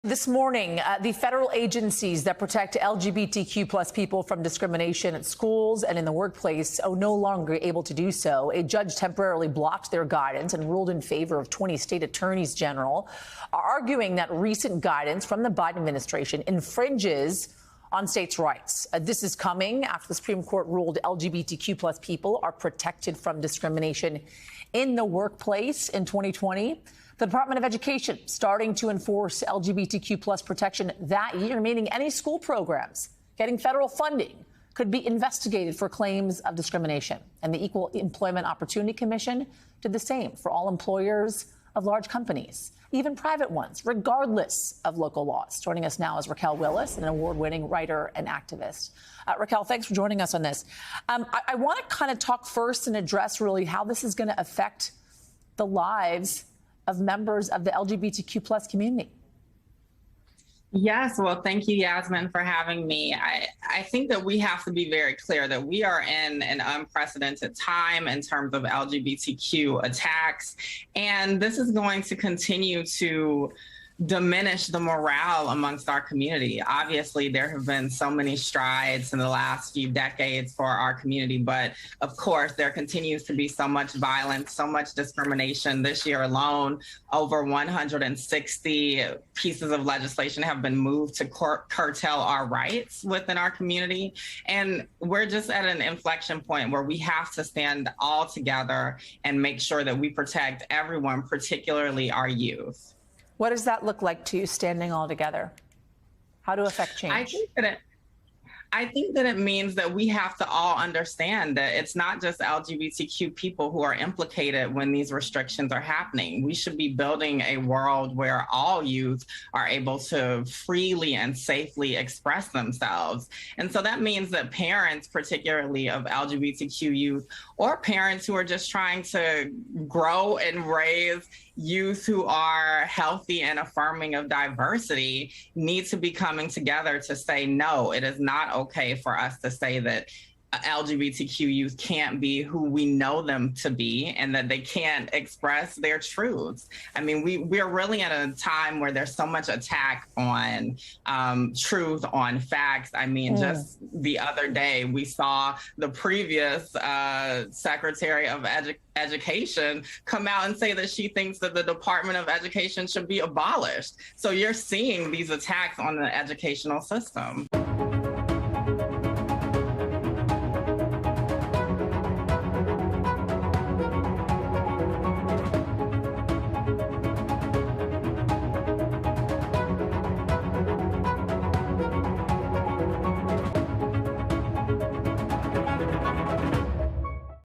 This morning, the federal agencies that protect LGBTQ plus people from discrimination at schools and in the workplace are no longer able to do so. A judge temporarily blocked their guidance and ruled in favor of 20 state attorneys general, arguing that recent guidance from the Biden administration infringes on states' rights. This is coming after the Supreme Court ruled LGBTQ plus people are protected from discrimination in the workplace in 2020. The Department of Education starting to enforce LGBTQ plus protection that year, meaning any school programs getting federal funding could be investigated for claims of discrimination. And the Equal Employment Opportunity Commission did the same for all employers of large companies, even private ones, regardless of local laws. Joining us now is Raquel Willis, an award-winning writer and activist. Raquel, thanks for joining us on this. I want to kind of talk first and address really how this is going to affect the lives of members of the LGBTQ plus community. Yes, well, thank you, Yasmin, for having me. I think that we have to be very clear that we are in an unprecedented time in terms of LGBTQ attacks, and this is going to continue to diminish the morale amongst our community. Obviously, there have been so many strides in the last few decades for our community, but of course, there continues to be so much violence, so much discrimination. This year alone, over 160 pieces of legislation have been moved to curtail our rights within our community. And we're just at an inflection point where we have to stand all together and make sure that we protect everyone, particularly our youth. What does that look like to you, standing all together? How to affect change? I think that it means that we have to all understand that it's not just LGBTQ people who are implicated when these restrictions are happening. We should be building a world where all youth are able to freely and safely express themselves. And so that means that parents, particularly of LGBTQ youth, or parents who are just trying to grow and raise youth who are healthy and affirming of diversity, need to be coming together to say, no, it is not okay for us to say that LGBTQ youth can't be who we know them to be and that they can't express their truths. I mean, we're really at a time where there's so much attack on truth, on facts. I mean, just the other day, we saw the previous Secretary of Education come out and say that she thinks that the Department of Education should be abolished. So you're seeing these attacks on the educational system.